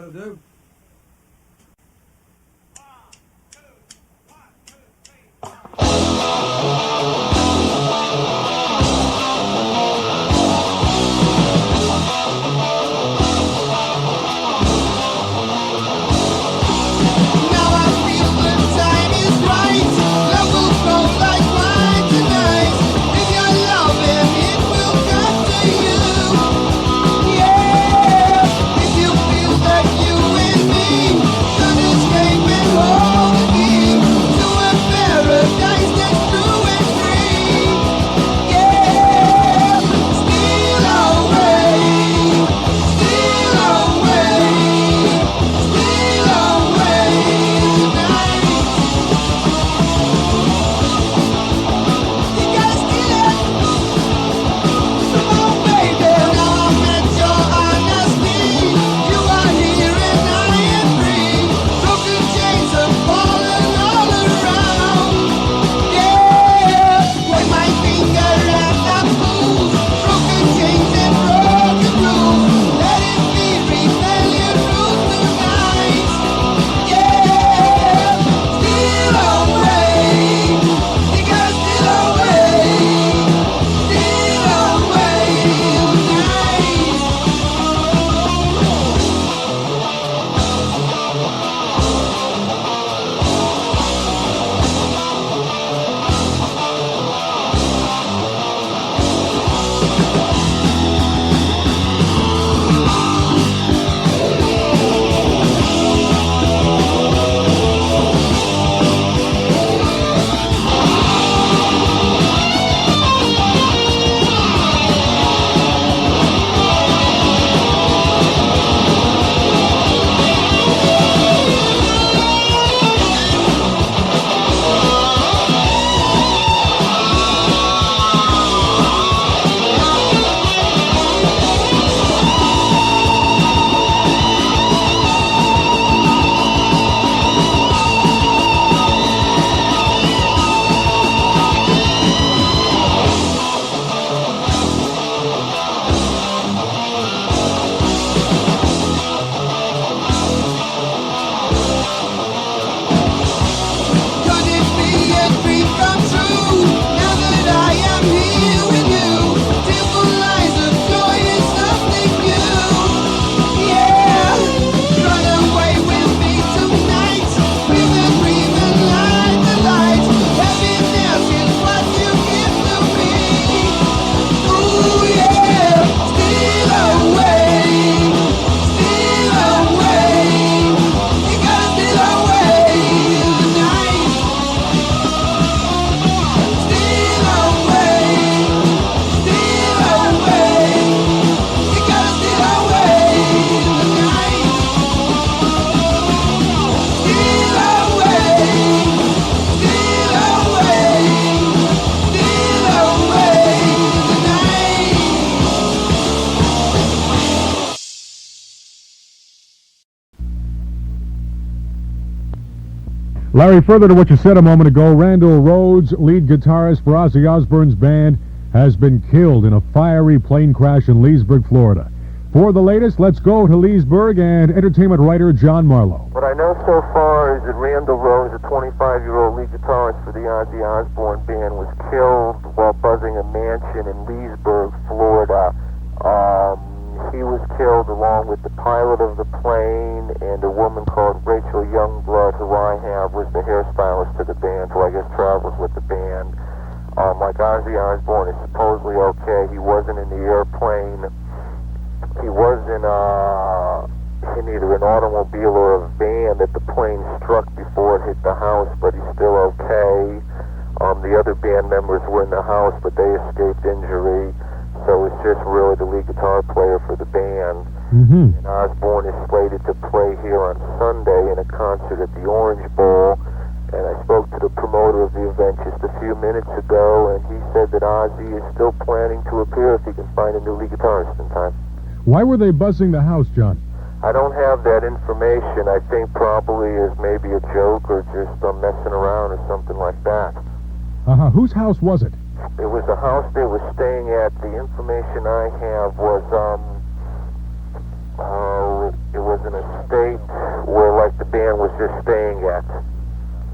That'll do. Larry, further to what you said a moment ago, Randy Rhoads, lead guitarist for Ozzy Osbourne's band, has been killed in a fiery plane crash in Leesburg, Florida. For the latest, let's go to Leesburg and entertainment writer John Marlowe. What I know so far is that Randy Rhoads, a 25-year-old lead guitarist for the Ozzy Osbourne band, was killed while buzzing a mansion in Leesburg, Florida. He was killed along with the pilot of the plane and a woman called Rachel Youngblood, who I have was the hairstylist to the band, who I guess travels with the band. Like Ozzy Osbourne is supposedly okay. He wasn't in the airplane. He was in either an automobile or a van that the plane struck before it hit the house, but he's still okay. The other band members were in the house, but they escaped injury. So it's just really the lead guitar player for the band. Mm-hmm. And Osbourne is slated to play here on Sunday in a concert at the Orange Bowl. And I spoke to the promoter of the event just a few minutes ago, and he said that Ozzy is still planning to appear if he can find a new lead guitarist in time. Why were they buzzing the house, John? I don't have that information. I think probably is maybe a joke or just messing around or something like that. Uh-huh. Whose house was it? It was the house they were staying at. The information I have was, it was an estate band was just staying at.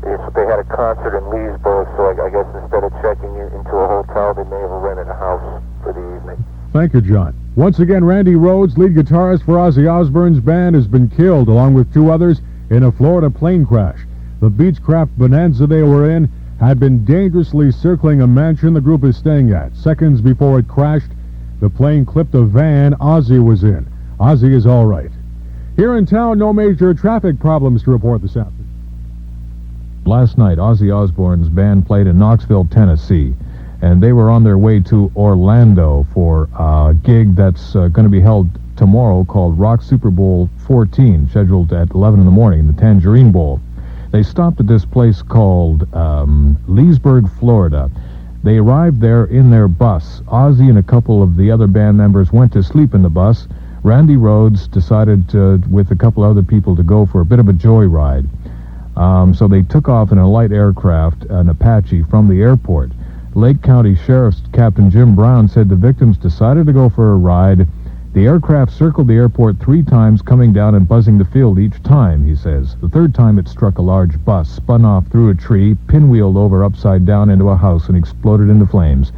They had a concert in Leesburg, so I guess instead of checking into a hotel, they may have rented a house for the evening. Thank you, John. Once again, Randy Rhoads, lead guitarist for Ozzy Osbourne's band, has been killed, along with 2 others, in a Florida plane crash. The Beechcraft Bonanza they were in had been dangerously circling a mansion the group is staying at. Seconds before it crashed, the plane clipped a van Ozzy was in. Ozzy is all right. Here in town, no major traffic problems to report this afternoon. Last night, Ozzy Osbourne's band played in Knoxville, Tennessee, and they were on their way to Orlando for a gig that's going to be held tomorrow called Rock Super Bowl 14, scheduled at 11 in the morning in the Tangerine Bowl. They stopped at this place called Leesburg, Florida. They arrived there in their bus. Ozzy and a couple of the other band members went to sleep in the bus. Randy Rhoads decided with a couple other people to go for a bit of a joyride. So they took off in a light aircraft, an Apache, from the airport. Lake County Sheriff's Captain Jim Brown said the victims decided to go for a ride. The aircraft circled the airport 3 times, coming down and buzzing the field each time, he says. The 3rd time it struck a large bus, spun off through a tree, pinwheeled over upside down into a house, and exploded into flames.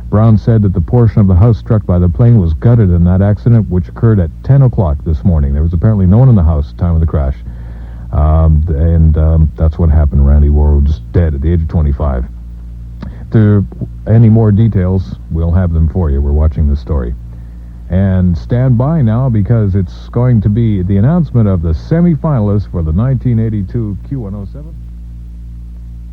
Brown said that the portion of the house struck by the plane was gutted in that accident, which occurred at 10 o'clock this morning. There was apparently no one in the house at the time of the crash. That's what happened. Randy Rhoads dead at the age of 25. To any more details, we'll have them for you. We're watching this story. And stand by now, because it's going to be the announcement of the semifinalists for the 1982 Q107.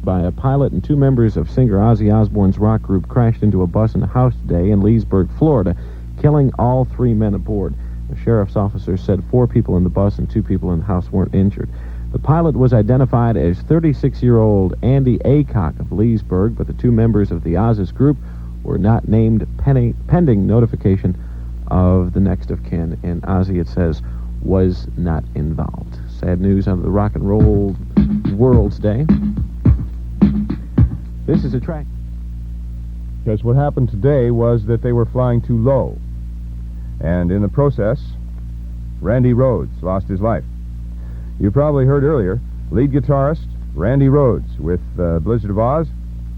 By a pilot and 2 members of singer Ozzy Osbourne's rock group crashed into a bus in a house today in Leesburg, Florida, killing all 3 men aboard. The sheriff's officer said 4 people in the bus and 2 people in the house weren't injured. The pilot was identified as 36-year-old Andy Aycock of Leesburg, but the 2 members of the Oz's group were not named pending notification of the next of kin, and Ozzy, it says, was not involved. Sad news on the Rock and Roll World's Day. This is a track. Because what happened today was that they were flying too low. And in the process, Randy Rhoads lost his life. You probably heard earlier, lead guitarist Randy Rhoads with Blizzard of Ozz,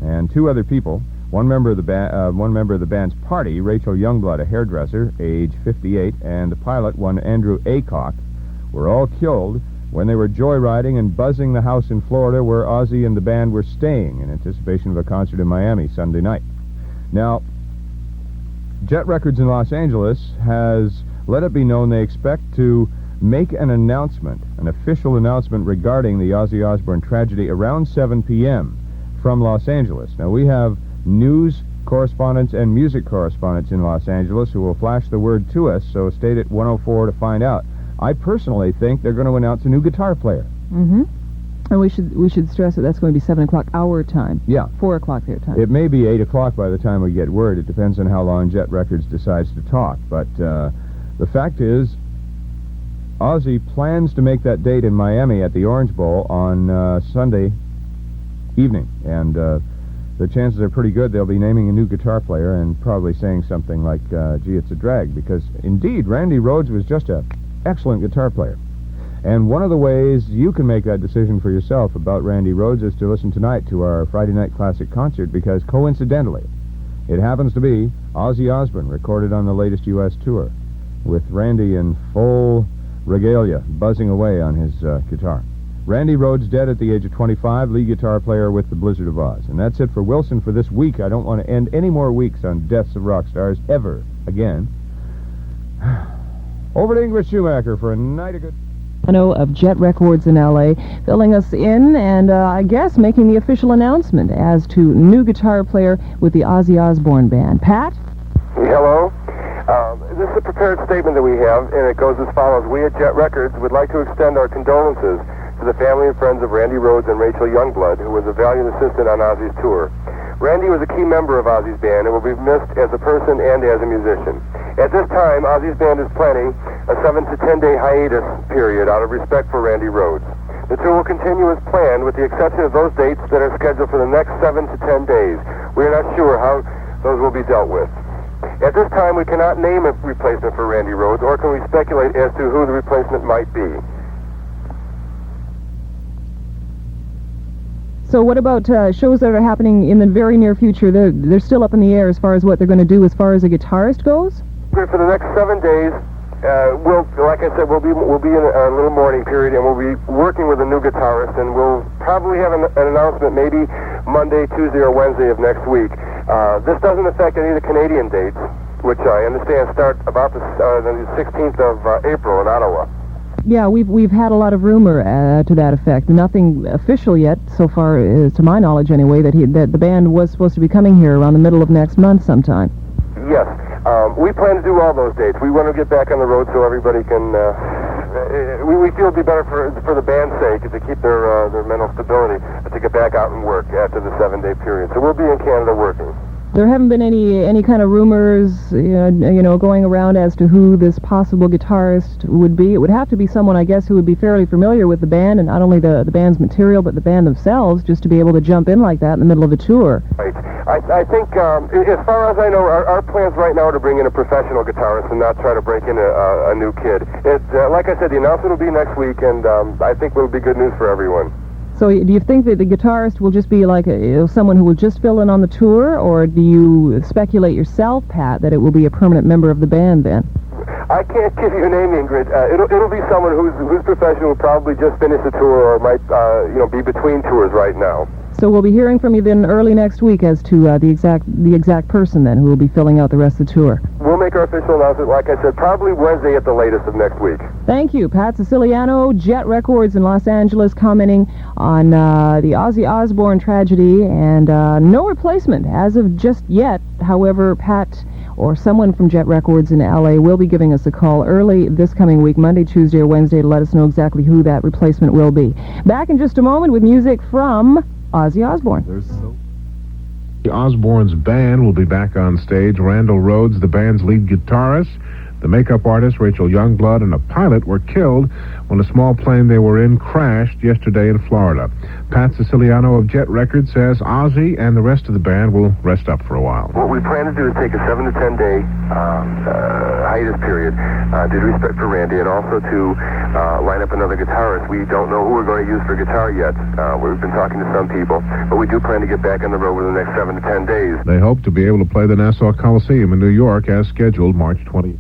and 2 other people. One member of the band's party, Rachel Youngblood, a hairdresser, age 58, and the pilot, one Andrew Aycock, were all killed when they were joyriding and buzzing the house in Florida where Ozzy and the band were staying in anticipation of a concert in Miami Sunday night. Now, Jet Records in Los Angeles has let it be known they expect to make an announcement, an official announcement regarding the Ozzy Osbourne tragedy around 7 p.m. from Los Angeles. Now, we have news correspondents and music correspondents in Los Angeles who will flash the word to us, so stay at 104 to find out. I personally think they're going to announce a new guitar player. Mm-hmm. And we should stress that that's going to be 7 o'clock our time. Yeah. 4 o'clock their time. It may be 8 o'clock by the time we get word. It depends on how long Jet Records decides to talk. But the fact is, Ozzy plans to make that date in Miami at the Orange Bowl on Sunday evening. And the chances are pretty good they'll be naming a new guitar player and probably saying something like, gee, it's a drag. Because, indeed, Randy Rhoads was just an excellent guitar player. And one of the ways you can make that decision for yourself about Randy Rhoads is to listen tonight to our Friday Night Classic concert, because coincidentally, it happens to be Ozzy Osbourne recorded on the latest U.S. tour, with Randy in full regalia buzzing away on his guitar. Randy Rhoads dead at the age of 25, lead guitar player with the Blizzard of Ozz. And that's it for Wilson for this week. I don't want to end any more weeks on deaths of rock stars ever again. Over to Ingrid Schumacher for a night of good... of Jet Records in L.A., filling us in and, I guess, making the official announcement as to new guitar player with the Ozzy Osbourne Band. Pat? Hello. This is a prepared statement that we have, and it goes as follows. We at Jet Records would like to extend our condolences to the family and friends of Randy Rhoads and Rachel Youngblood, who was a valued assistant on Ozzy's tour. Randy was a key member of Ozzy's band and will be missed as a person and as a musician. At this time, Ozzy's band is planning a 7 to 10 day hiatus period out of respect for Randy Rhoads. The tour will continue as planned, with the exception of those dates that are scheduled for the next 7 to 10 days. We are not sure how those will be dealt with. At this time, we cannot name a replacement for Randy Rhoads, or can we speculate as to who the replacement might be. So what about shows that are happening in the very near future? They're still up in the air as far as what they're going to do as far as a guitarist goes? For the next 7 days, like I said, we'll be in a little mourning period, and we'll be working with a new guitarist, and we'll probably have an announcement maybe Monday, Tuesday, or Wednesday of next week. This doesn't affect any of the Canadian dates, which I understand start about the 16th of April in Ottawa. Yeah, we've had a lot of rumor to that effect. Nothing official yet, so far, to my knowledge anyway, that the band was supposed to be coming here around the middle of next month sometime. Yes, we plan to do all those dates. We want to get back on the road so everybody can. We feel it'd be better for the band's sake to keep their mental stability to get back out and work after the 7-day period. So we'll be in Canada working. There haven't been any kind of rumors, going around as to who this possible guitarist would be. It would have to be someone, I guess, who would be fairly familiar with the band, and not only the band's material, but the band themselves, just to be able to jump in like that in the middle of a tour. Right. I think, as far as I know, our plans right now are to bring in a professional guitarist and not try to break in a new kid. Like I said, the announcement will be next week, and I think it will be good news for everyone. So do you think that the guitarist will just be like someone who will just fill in on the tour, or do you speculate yourself, Pat, that it will be a permanent member of the band then? I can't give you a name, Ingrid. It'll be someone who's professional, will probably just finish the tour or might be between tours right now. So we'll be hearing from you then early next week as to the exact person then who will be filling out the rest of the tour. We'll make our official announcement, like I said, probably Wednesday at the latest of next week. Thank you. Pat Siciliano, Jet Records in Los Angeles, commenting on the Ozzy Osbourne tragedy, and no replacement as of just yet. However, Pat or someone from Jet Records in L.A. will be giving us a call early this coming week, Monday, Tuesday, or Wednesday, to let us know exactly who that replacement will be. Back in just a moment with music from Ozzy Osbourne. The Osbourne's band will be back on stage. Randy Rhoads, the band's lead guitarist, the makeup artist Rachel Youngblood, and a pilot were killed when a small plane they were in crashed yesterday in Florida. Pat Siciliano of Jet Records says Ozzy and the rest of the band will rest up for a while. What we plan to do is take a 7 to 10 day hiatus period due to respect for Randy, and also to line up another guitarist. We don't know who we're going to use for guitar yet. We've been talking to some people, but we do plan to get back on the road within the next 7 to 10 days. They hope to be able to play the Nassau Coliseum in New York as scheduled March 20th.